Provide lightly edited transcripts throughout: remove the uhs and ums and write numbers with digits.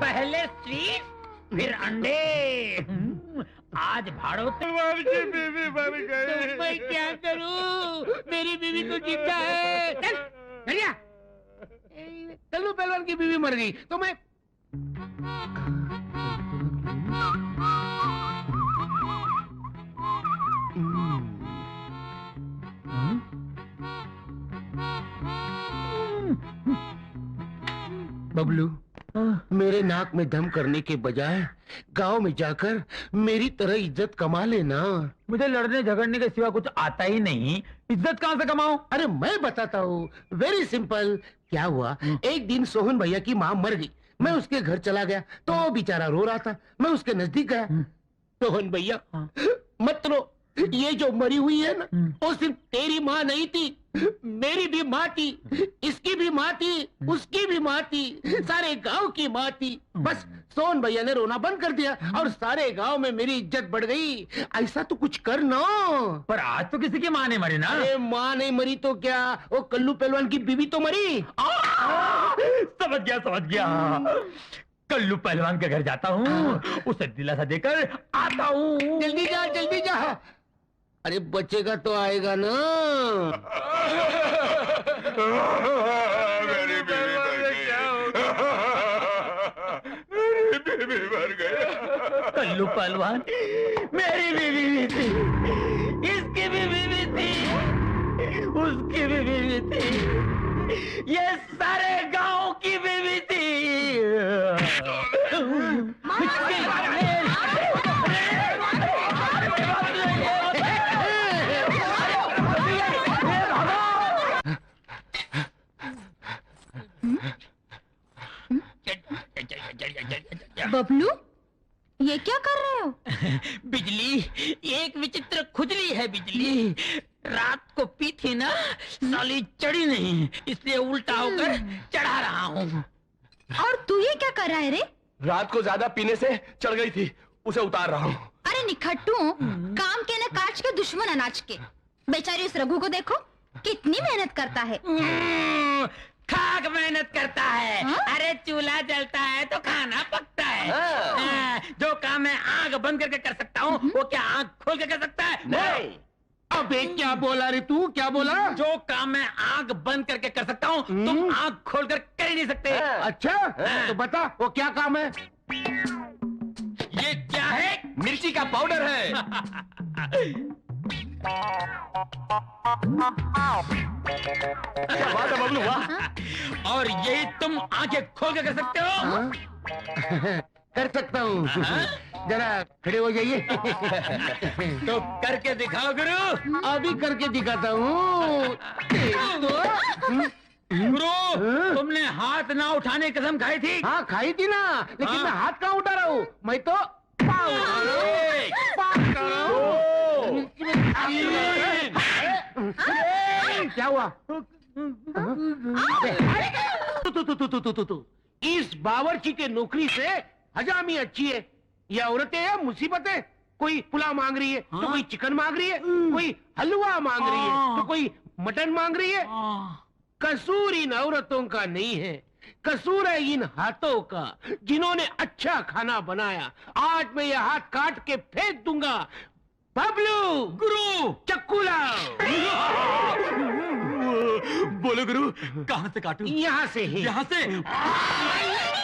पहले स्वीट फिर अंडे। आज भाड़ो तुम्हारी बीवी मर गई। तो मैं क्या करूं? मेरी बीवी तो जिंदा है। चल चलिया। कल्लू पहलवान की बीवी मर गई तो मैं बबलू, मेरे नाक में दम करने के बजाय गांव में जाकर मेरी तरह इज्जत कमा लेना। मुझे लड़ने झगड़ने के सिवा कुछ आता ही नहीं, इज्जत कहां से कमाऊं? अरे मैं बताता हूँ, वेरी सिंपल। क्या हुआ, एक दिन सोहन भैया की माँ मर गई। मैं उसके घर चला गया तो वो बेचारा रो रहा था। मैं उसके नजदीक गया। सोहन भैया मत रो, ये जो मरी हुई है ना, वो सिर्फ तेरी माँ नहीं थी, मेरी भी माँ थी, इसकी भी माँ थी, उसकी भी माँ थी, सारे गांव की माँ थी। बस सोहन भैया ने रोना बंद कर दिया और सारे गांव में मेरी इज्जत बढ़ गई। ऐसा तो कुछ कर ना। पर आज तो किसी की माँ नहीं मरी ना। अरे माँ नहीं मरी तो क्या, वो कल्लू पहलवान की बीवी तो मरी। समझ गया। कल्लू पहलवान के घर जाता हूँ, उसे दिलासा देकर आता हूँ। जल्दी जा। अरे बचेगा तो आएगा ना। मेरी बीवी मर गई। कल्लू पहलवान, मेरी बीवी भी थी, इसकी भी बीवी थी, उसकी भी बीवी थी, ये सारे गांव की बीवी थी। बबलू, ये क्या कर रहे हो? बिजली, एक विचित्र खुजली है बिजली। रात को पी थी ना, साली चढ़ी नहीं, इसलिए उल्टा होकर चढ़ा रहा हूँ। और तू ये क्या कर रहा है रे? रात को ज्यादा पीने से चढ़ गई थी, उसे उतार रहा हूँ। अरे निखट्टू, काम के न काज के दुश्मन अनाज के। बेचारी उस रघु को देखो, कितनी मेहनत करता है। खाक मेहनत करता है। हाँ? अरे चूल्हा जलता है तो खाना पकता है। जो काम मैं आंख बंद करके कर सकता हूँ, वो क्या आंख खोल के कर सकता है? नहीं। अबे क्या बोला रे तू, क्या बोला? जो काम मैं आंख बंद करके कर सकता हूँ, तुम आंख खोल कर कर ही नहीं सकते। अच्छा, तो बता वो क्या काम है? ये क्या है? मिर्ची का पाउडर है। क्या बात है बबलू, वाह। और यही तुम आंखें खोल के कर सकते हो? हाँ? कर सकता हूँ। जरा खड़े हो जाइए। तो करके दिखाओ गुरु। अभी करके दिखाता हूँ। गुरु, तुमने हाथ ना उठाने की कसम खाई थी। हाँ खाई थी ना, लेकिन हाँ। मैं हाथ कहाँ उठा रहा हूँ, मैं तो पाँव उठा रहा हूँ। एक, पाँव उठा रहा हूँ। क्या हुआ? तू इस बावर्ची के नौकरी से हजामी अच्छी है। ये औरतें या मुसीबतें, कोई पुलाव मांग रही है तो कोई चिकन मांग रही है, कोई हलवा मांग रही है तो कोई मटन मांग रही है। कसूर इन औरतों का नहीं है, कसूर है इन हाथों का, जिन्होंने अच्छा खाना बनाया। आज मैं ये हाथ काट के फेंक दूंगा। बबलू, गुरु, चक्कू लाओ। बोलो गुरु, कहाँ से काटूं? यहाँ से ही। यहाँ से?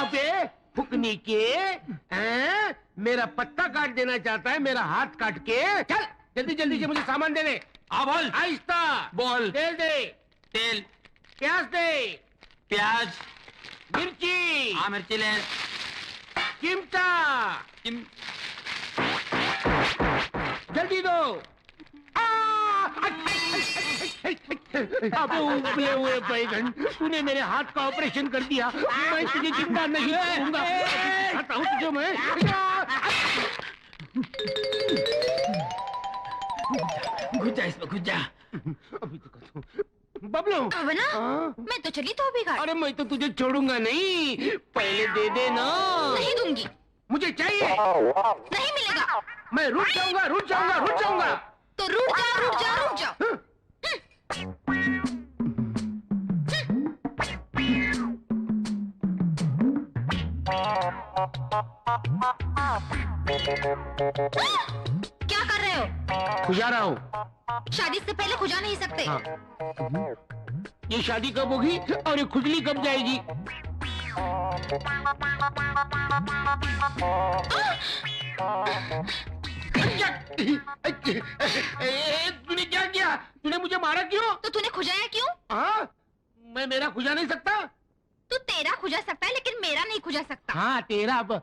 अबे फुकनी के, मेरा पत्ता काट देना चाहता है, मेरा हाथ काट के। चल जल्दी जल्दी से मुझे सामान दे दे। बोल। आहिस्ता बोल। तेल दे, तेल, प्याज दे, प्याज, मिर्ची, मिर्ची ले, चिमटा, जल्दी दो। अब उबले हुए बैगन, तूने मेरे हाथ का ऑपरेशन कर दिया। मैं तुझे जिंदा नहीं छोड़ूंगा। दिखाता हूँ तुझे मैं। घुस जा इसमें, घुस जा। अभी दिखाता हूँ। बबलू, अब ना, मैं तो चली तो भी काट। अरे मैं तो तुझे छोड़ूंगा नहीं, पहले दे दे ना। नहीं दूंगी। मुझे चाहिए। नहीं मिलेगा। मैं रुक जाऊंगा। तो रुक जाओ। क्या कर रहे हो? खुजा रहा हूँ। शादी से पहले खुजा नहीं सकते। हाँ। ये शादी कब होगी और ये खुजली कब जाएगी? तूने क्या किया? तूने मुझे मारा क्यों? तो तूने खुजाया क्यों? हाँ, मैं मेरा खुजा नहीं सकता। तू तेरा खुजा सकता है लेकिन मेरा नहीं खुजा सकता। हाँ तेरा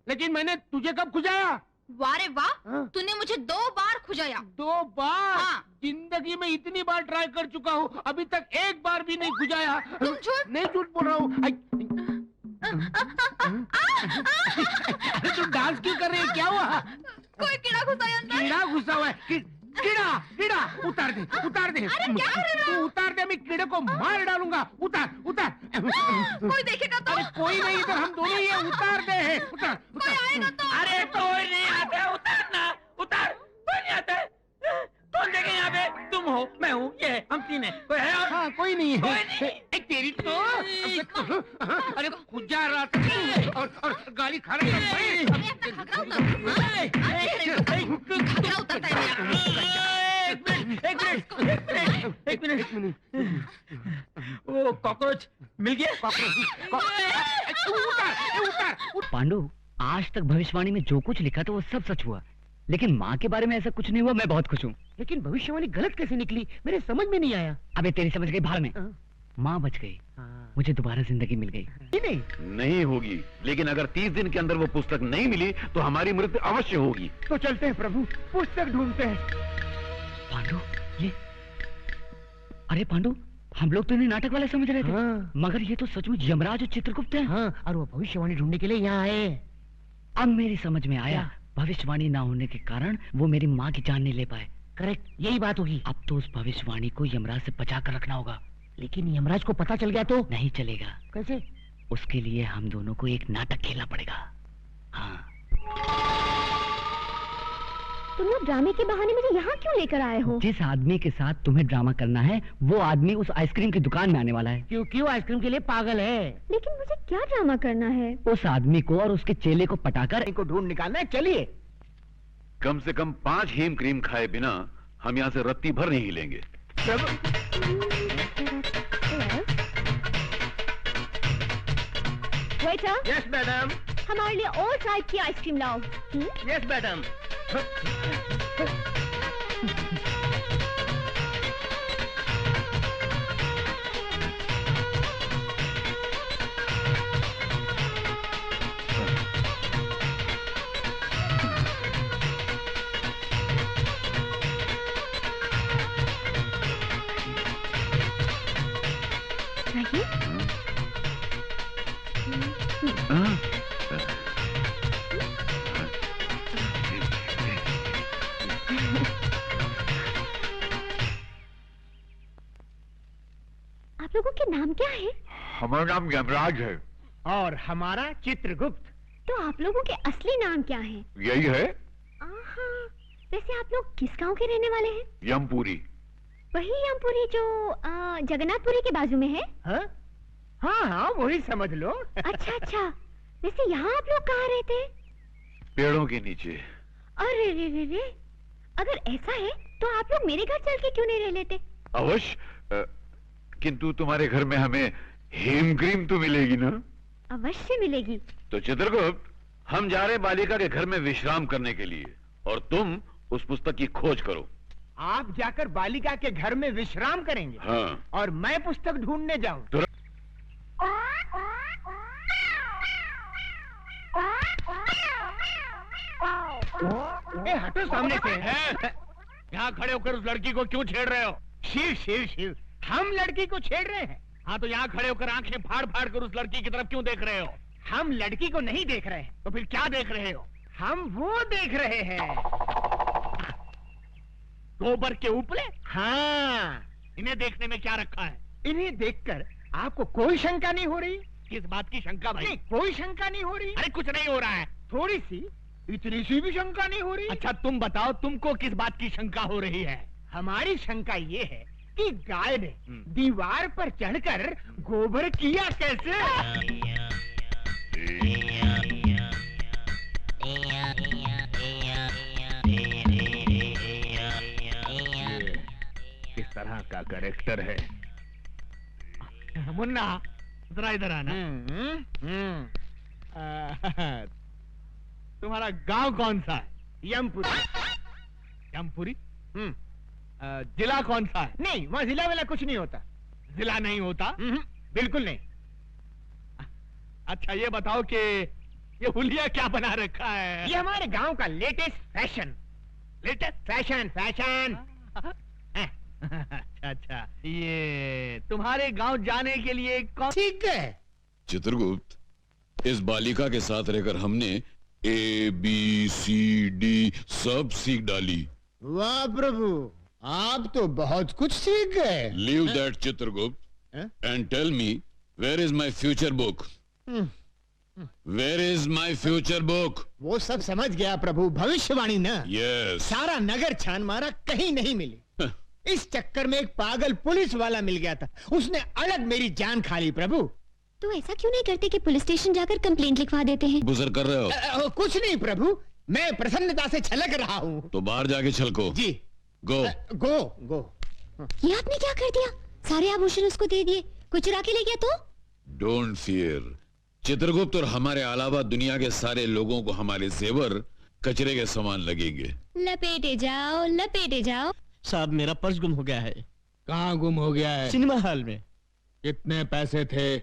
लेकिन मैंने तुझे कब खुजाया? वाह रे वाह, हाँ। तूने मुझे 2 बार खुजाया। 2 बार? हाँ। जिंदगी में इतनी बार ट्राई कर चुका हूँ, अभी तक एक बार भी नहीं खुजाया। तुम झूठ। नहीं झूठ बोल रहा हूँ। अरे तू डांस क्यों कर रही है? क्या हुआ? कोई कीड़ा घुसा है अंदर। कीड़ा घुसा हुआ है। कीड़ा कीड़ा उतार दे, उतार दे। अरे क्या कर रहे हो? तू उतार दे, मैं कीड़े को मार डालूंगा। उतार उतार। कोई देखेगा तो? अरे कोई नहीं, इधर हम दोनों ही है। उतार दे। उतार कोई आएगा तो? अरे कोई नहीं आता, उतारना, उतार। कोई नहीं आता, कौन देखे यहाँ पे? तुम हो, मैं हूँ, ये हम 3 हैं। कोई है और? हाँ कोई नहीं है। कोई नहीं। तेरी तो अरे खुजा रहा था और गाली खा रहा था। मैं अपना घाघरा उतारता है मेरा। एक मिनट। वो कॉकरोच मिल गया? उतार। पांडु, आज तक भविष्यवाणी में जो कुछ लिखा था वो सब सच हुआ, लेकिन माँ के बारे में ऐसा कुछ नहीं हुआ। मैं बहुत खुश हूँ। लेकिन भविष्यवाणी गलत कैसे निकली? मेरे समझ में नहीं आया। अबे तेरी समझ गई भाड़ में। माँ बच गई, मुझे दोबारा जिंदगी मिल गई। नहीं होगी, लेकिन अगर 30 दिन के अंदर वो पुस्तक नहीं मिली तो हमारी मृत्यु अवश्य होगी। तो चलते हैं प्रभु, पुस्तक ढूंढते हैं। पांडु, ये अरे पांडु, हम लोग तो इन्हें नाटक वाले समझ रहे थे। हाँ। मगर ये तो सचमुच यमराज और चित्रगुप्त है। हाँ, और वो भविष्यवाणी ढूंढने के लिए यहाँ आए। अब मेरी समझ में आया, क्या? भविष्यवाणी ना होने के कारण वो मेरी माँ की जान नहीं ले पाए। करेक्ट, यही बात होगी। अब तो उस भविष्यवाणी को यमराज से बचा कर रखना होगा। लेकिन यमराज को पता चल गया तो? नहीं चलेगा। कैसे? उसके लिए हम दोनों को एक नाटक खेलना पड़ेगा। हाँ। तुम लोग ड्रामे के बहाने मुझे यहाँ क्यों लेकर आए हो? जिस आदमी के साथ तुम्हें ड्रामा करना है वो आदमी उस आइसक्रीम की दुकान में आने वाला है। क्योंकि वो आइसक्रीम के लिए पागल है। लेकिन मुझे क्या ड्रामा करना है? उस आदमी को और उसके चेले को पटाकर इनको ढूंढ निकालना है। चलिए। कम से कम 5 हीम क्रीम खाए बिना हम यहाँ से रत्ती भर नहीं हिलेंगे। Waiter, yes madam. हमारे लिए और टाइप की आइसक्रीम लाओ। Yes madam. नहीं? हाँ? आप लोगों के नाम क्या है? हमारा नाम यमराज है। और हमारा चित्रगुप्त। तो आप लोगों के असली नाम क्या है? यही है, आहा, वैसे आप लोग किस गांव के रहने वाले हैं? यमपुरी। वही यमपुरी जो जगन्नाथपुरी के बाजू में है? हाँ हाँ, वही समझ लो। अच्छा अच्छा, वैसे यहाँ आप लोग कहाँ रहते हैं? पेड़ों के नीचे। अरे रे रे रे, अगर ऐसा है तो आप लोग मेरे घर चल के क्यों नहीं रह लेते? अवश्य, किंतु तुम्हारे घर में हमें हेम क्रीम तो मिलेगी ना? अवश्य मिलेगी। तो चित्रगुप्त, हम जा रहे बालिका के घर में विश्राम करने के लिए और तुम उस पुस्तक की खोज करो। आप जाकर बालिका के घर में विश्राम करेंगे? हाँ। और मैं पुस्तक ढूंढने जाऊं? हटो सामने से। यहाँ खड़े होकर उस लड़की को क्यों छेड़ रहे हो? शिव शिव शिव, हम लड़की को छेड़ रहे हैं? हाँ, तो यहाँ खड़े होकर आंखें फाड़ फाड़ कर उस लड़की की तरफ क्यों देख रहे हो? हम लड़की को नहीं देख रहे हैं। तो फिर क्या देख रहे हो? हम वो देख रहे हैं। गोबर के ऊपर? हाँ। इन्हें देखने में क्या रखा है? इन्हें देखकर आपको कोई शंका नहीं हो रही? किस बात की शंका भाई? नहीं, कोई शंका नहीं हो रही? अरे कुछ नहीं हो रहा है। थोड़ी सी, इतनी सी भी शंका नहीं हो रही? अच्छा तुम बताओ, तुमको किस बात की शंका हो रही है? हमारी शंका ये है कि गाय ने दीवार पर चढ़कर गोबर किया कैसे? तरह का कैरेक्टर है। मुन्ना जरा इधर आना। तुम्हारा गांव कौन सा है? यमपुरी। यमपुरी? जिला कौन सा है? नहीं, वहाँ जिला वाला कुछ नहीं होता। जिला नहीं होता? बिल्कुल नहीं। अच्छा ये बताओ कि ये हुलिया क्या बना रखा है? ये हमारे गांव का latest fashion. Latest fashion, fashion. अच्छा, ये तुम्हारे गांव जाने के लिए कौन? ठीक है। चित्रगुप्त, इस बालिका के साथ रहकर हमने ABCD सब सीख डाली। वाह प्रभु, आप तो बहुत कुछ सीख गए। Leave that Chitragupta and tell me, where is my future book? Where is my future book? वो सब समझ गया प्रभु, भविष्यवाणी ना। यस। सारा नगर छान मारा, कहीं नहीं मिली। इस चक्कर में एक पागल पुलिस वाला मिल गया था, उसने अलग मेरी जान खा ली प्रभु। तो ऐसा क्यों नहीं करते कि पुलिस स्टेशन जाकर कंप्लेंट लिखवा देते हैं? गुजर कर रहे हो? कुछ नहीं प्रभु, मैं प्रसन्नता से छलक रहा हूँ। तो बाहर जाके छलको। जी। गो गो गो। ये आपने क्या कर दिया? सारे आभूषण उसको दे दिए, कुछ चुरा के ले गया तो? डोंट फियर चित्रगुप्त, और हमारे अलावा दुनिया के सारे लोगों को हमारे जेवर कचरे के समान लगेंगे। लपेटे जाओ, लपेटे जाओ। साहब मेरा पर्स गुम हो गया है। कहाँ गुम हो गया है? सिनेमा हॉल में। कितने पैसे थे?